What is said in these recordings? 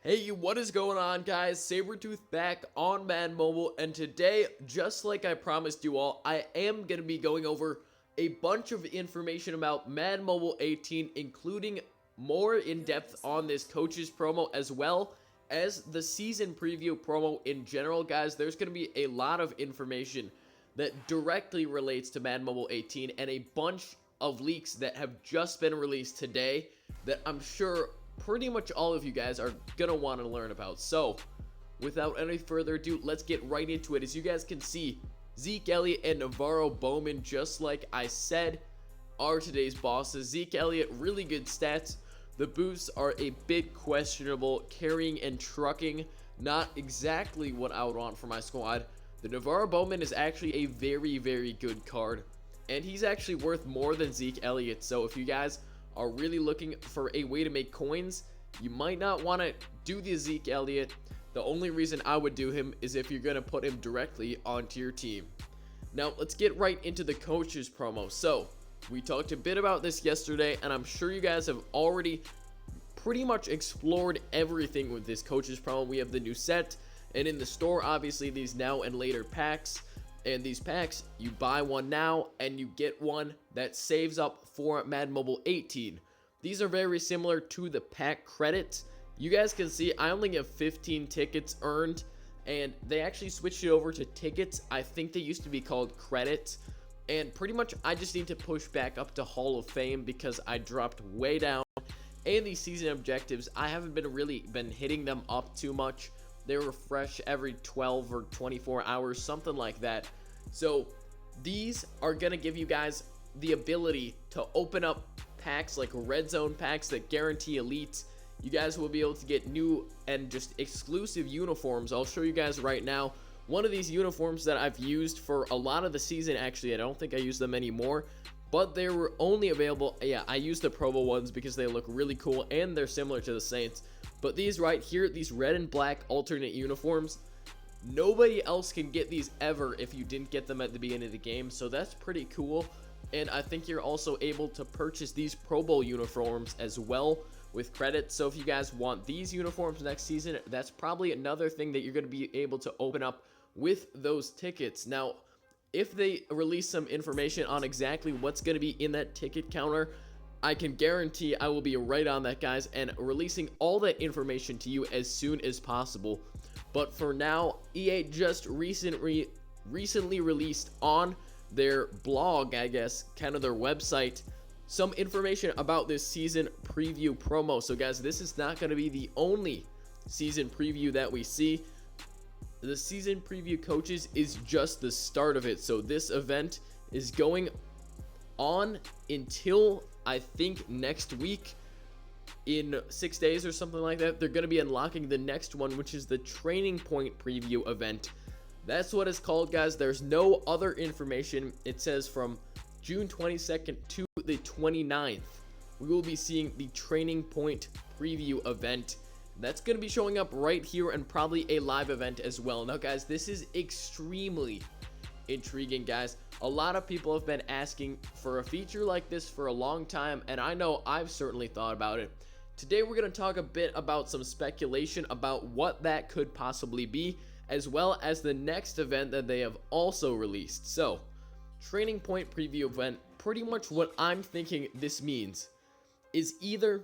Hey, what is going on, guys? Sabrtooth back on Madden Mobile, and today, just like I promised you all, I am going to be going over a bunch of information about Madden Mobile 18, including more in-depth on this coach's promo, as well as the season preview promo in general, guys. There's going to be a lot of information that directly relates to Madden Mobile 18, and a bunch of leaks that have just been released today that I'm sure pretty much all of you guys are gonna want to learn about. So without any further ado, let's get right into it. As you guys can see, Zeke Elliott and Navarro Bowman, just like I said, are today's bosses. Zeke Elliott, really good stats. The boosts are a bit questionable. Carrying and trucking, not exactly what I would want for my squad. The Navarro Bowman is actually a very, very good card, and he's actually worth more than Zeke Elliott. So if you guys are really looking for a way to make coins, you might not want to do the Zeke Elliott. The only reason I would do him is if you're going to put him directly onto your team. Now let's get right into the coach's promo. So we talked a bit about this yesterday, and I'm sure you guys have already pretty much explored everything with this coach's promo. We have the new set, and in the store, obviously, these now and later packs. And these packs, you buy one now and you get one that saves up for Madden Mobile 18. These are very similar to the pack credits. You guys can see I only have 15 tickets earned, and they actually switched it over to tickets. I think they used to be called credits, and pretty much I just need to push back up to Hall of Fame because I dropped way down. And these season objectives, I haven't really been hitting them up too much. They refresh every 12 or 24 hours, something like that. So these are going to give you guys the ability to open up packs like red zone packs that guarantee elites. You guys will be able to get new and just exclusive uniforms. I'll show you guys right now one of these uniforms that I've used for a lot of the season. Actually, I don't think I use them anymore, but they were only available. Yeah, I use the Pro Bowl ones because they look really cool and they're similar to the Saints. But these right here, these red and black alternate uniforms, nobody else can get these ever if you didn't get them at the beginning of the game. So that's pretty cool. And I think you're also able to purchase these Pro Bowl uniforms as well with credits. So if you guys want these uniforms next season, that's probably another thing that you're going to be able to open up with those tickets. Now, if they release some information on exactly what's going to be in that ticket counter, I can guarantee I will be right on that, guys, and releasing all that information to you as soon as possible. But for now, EA just recently released on their blog, I guess, kind of their website, some information about this season preview promo. So guys, this is not going to be the only season preview that we see. The season preview coaches is just the start of it. So this event is going on until I think next week, in 6 days or something like that. They're going to be unlocking the next one, which is the training point preview event. That's what it's called, guys. There's no other information. It says from June 22nd to the 29th, we will be seeing the training point preview event. That's going to be showing up right here, and probably a live event as well. Now, guys, this is extremely intriguing, guys. A lot of people have been asking for a feature like this for a long time, and I know I've certainly thought about it. Today we're going to talk a bit about some speculation about what that could possibly be, as well as the next event that they have also released. So, training point preview event, pretty much what I'm thinking this means is either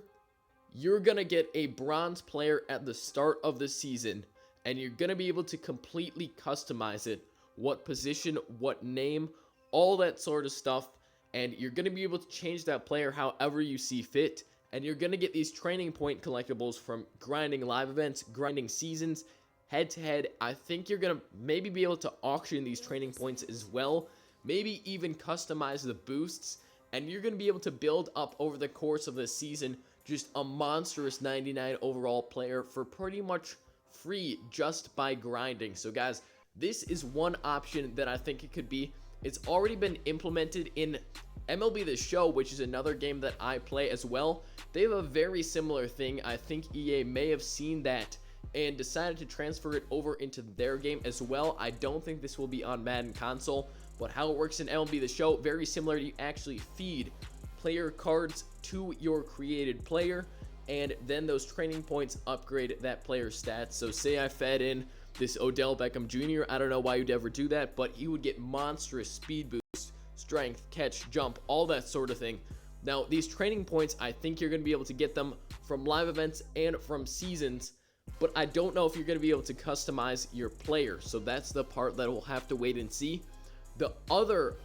you're going to get a bronze player at the start of the season, and you're going to be able to completely customize it, what position, what name, all that sort of stuff, and you're going to be able to change that player however you see fit. And you're going to get these training point collectibles from grinding live events, grinding seasons, head to head. I think you're going to maybe be able to auction these training points as well, maybe even customize the boosts, and you're going to be able to build up over the course of the season just a monstrous 99 overall player for pretty much free just by grinding. So guys, this is one option that I think it could be. It's already been implemented in MLB The Show, which is another game that I play as well. They have a very similar thing. I think EA may have seen that and decided to transfer it over into their game as well. I don't think this will be on Madden console, but how it works in MLB The Show, very similar. You actually feed player cards to your created player, and then those training points upgrade that player's stats. So say I fed in this Odell Beckham Jr., I don't know why you'd ever do that, but he would get monstrous speed boost, strength, catch, jump, all that sort of thing. Now, these training points, I think you're going to be able to get them from live events and from seasons, but I don't know if you're going to be able to customize your player. So that's the part that we'll have to wait and see. The other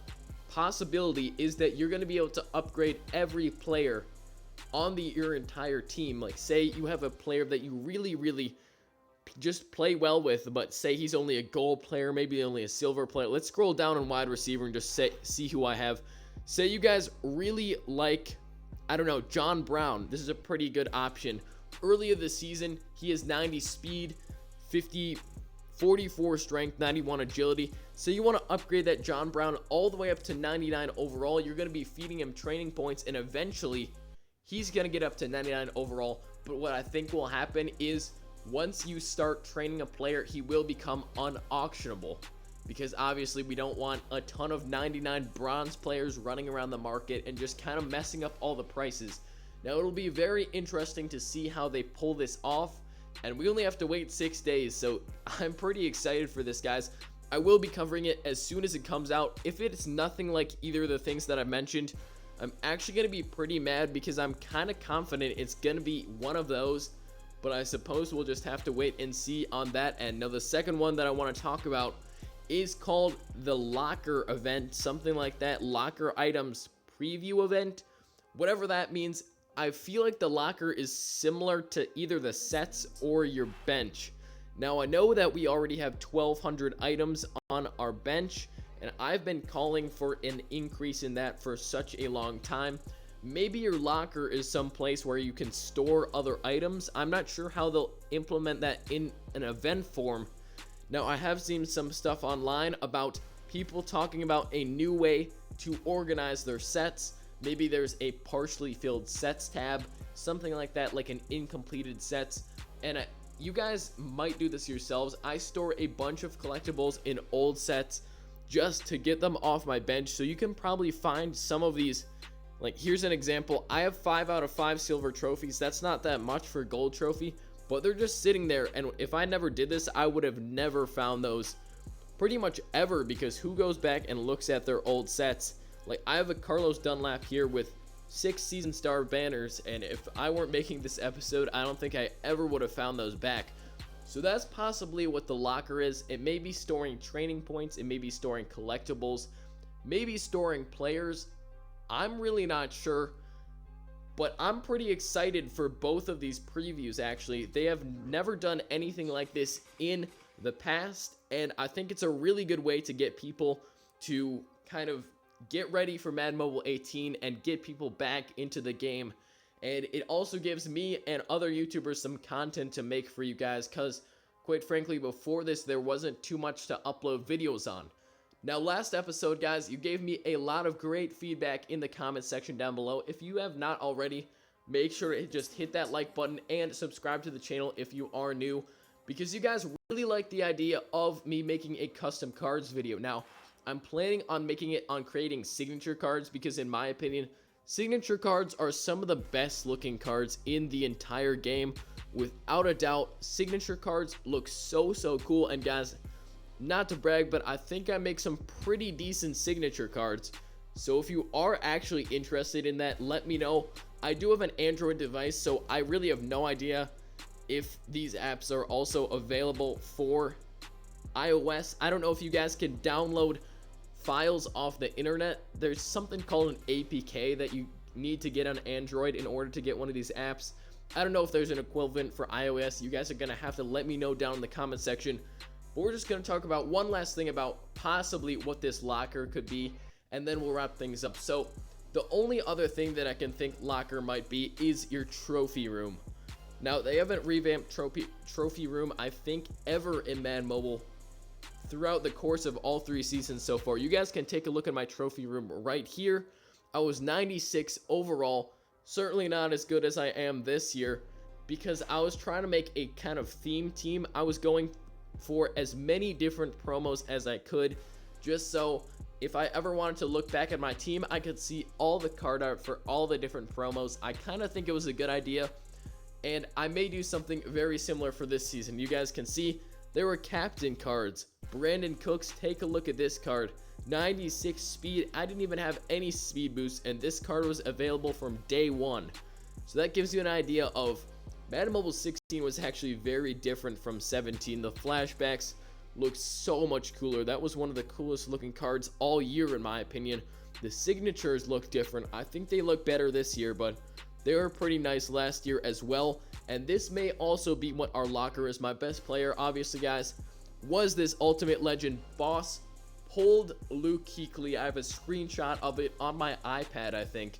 possibility is that you're going to be able to upgrade every player on your entire team. Like, say you have a player that you really just play well with, but say he's only a gold player, maybe only a silver player. Let's scroll down on wide receiver and just see who I have. Say you guys really like, I don't know, John Brown. This is a pretty good option. Earlier this season, he has 90 speed, 44 strength, 91 agility. So you want to upgrade that John Brown all the way up to 99 overall. You're going to be feeding him training points, and eventually he's going to get up to 99 overall. But what I think will happen is once you start training a player, he will become unauctionable, because obviously we don't want a ton of 99 bronze players running around the market and just kind of messing up all the prices. Now, it'll be very interesting to see how they pull this off, and we only have to wait 6 days, so I'm pretty excited for this, guys. I will be covering it as soon as it comes out. If it's nothing like either of the things that I mentioned, I'm actually going to be pretty mad, because I'm kind of confident it's going to be one of those, but I suppose we'll just have to wait and see on that end. Now, the second one that I want to talk about is called the locker event, something like that, locker items preview event, whatever that means. I feel like the locker is similar to either the sets or your bench. Now, I know that we already have 1,200 items on our bench, and I've been calling for an increase in that for such a long time. Maybe your locker is some place where you can store other items. I'm not sure how they'll implement that in an event form. Now, I have seen some stuff online about people talking about a new way to organize their sets. Maybe there's a partially filled sets tab, something like that, like an incompleted sets. And you guys might do this yourselves. I store a bunch of collectibles in old sets just to get them off my bench. So you can probably find some of these. Like, here's an example. I have 5 out of 5 silver trophies. That's not that much for gold trophy, but they're just sitting there. And if I never did this, I would have never found those pretty much ever, because who goes back and looks at their old sets? Like, I have a Carlos Dunlap here with 6 season star banners, and if I weren't making this episode, I don't think I ever would have found those back. So that's possibly what the locker is. It may be storing training points, it may be storing collectibles, maybe storing players. I'm really not sure, but I'm pretty excited for both of these previews. Actually, they have never done anything like this in the past, and I think it's a really good way to get people to kind of get ready for Madden Mobile 18 and get people back into the game. And it also gives me and other YouTubers some content to make for you guys, because quite frankly, before this, there wasn't too much to upload videos on. Now, last episode, guys, you gave me a lot of great feedback in the comment section down below. If you have not already, make sure to just hit that like button and subscribe to the channel if you are new, because you guys really like the idea of me making a custom cards video. Now, I'm planning on making it on creating signature cards, because in my opinion, signature cards are some of the best looking cards in the entire game. Without a doubt, signature cards look so cool. And guys, not to brag, but I think I make some pretty decent signature cards. So if you are actually interested in that, let me know. I do have an Android device, so I really have no idea if these apps are also available for iOS. I don't know if you guys can download files off the internet. There's something called an APK that you need to get on Android in order to get one of these apps. I don't know if there's an equivalent for iOS. You guys are gonna have to let me know down in the comment section. But we're just gonna talk about one last thing about possibly what this locker could be, and then we'll wrap things up. So the only other thing that I can think locker might be is your trophy room. Now, they haven't revamped trophy room, I think, ever in Madden Mobile throughout the course of all 3 seasons so far. You guys can take a look at my trophy room right here. I was 96 overall, certainly not as good as I am this year, because I was trying to make a kind of theme team. I was going for as many different promos as I could, just so if I ever wanted to look back at my team, I could see all the card art for all the different promos. I kind of think it was a good idea. And I may do something very similar for this season. You guys can see there were captain cards. Brandon Cooks, take a look at this card. 96 speed. I didn't even have any speed boost, and this card was available from day one. So that gives you an idea of Madden Mobile 16 was actually very different from 17. The flashbacks looked so much cooler. That was one of the coolest looking cards all year in my opinion. The signatures look different. I think they look better this year, but they were pretty nice last year as well. And this may also be what our locker is. My best player, obviously, guys, was this Ultimate Legend Boss pulled Luke Kuechly. I have a screenshot of it on my iPad, I think,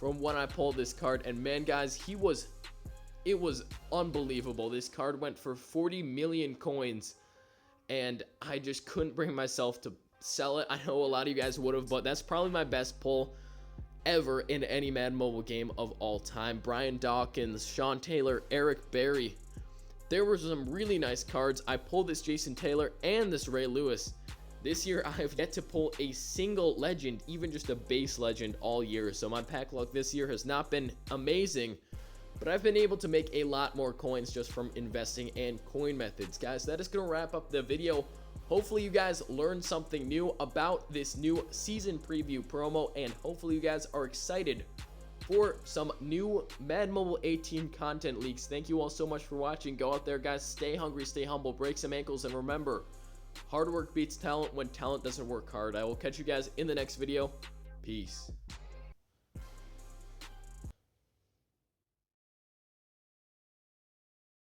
from when I pulled this card. And man, guys, it was unbelievable. This card went for 40 million coins, and I just couldn't bring myself to sell it. I know a lot of you guys would have, but that's probably my best pull ever in any Madden Mobile game of all time. Brian Dawkins, Sean Taylor, Eric Berry. There were some really nice cards. I pulled this Jason Taylor and this Ray Lewis. This year, I have yet to pull a single legend, even just a base legend all year. So my pack luck this year has not been amazing, but I've been able to make a lot more coins just from investing and coin methods. Guys, that is going to wrap up the video. Hopefully you guys learned something new about this new season preview promo, and hopefully you guys are excited for some new Madden Mobile 18 content leaks. Thank you all so much for watching. Go out there, guys. Stay hungry, stay humble, break some ankles, and remember, hard work beats talent when talent doesn't work hard. I will catch you guys in the next video. Peace.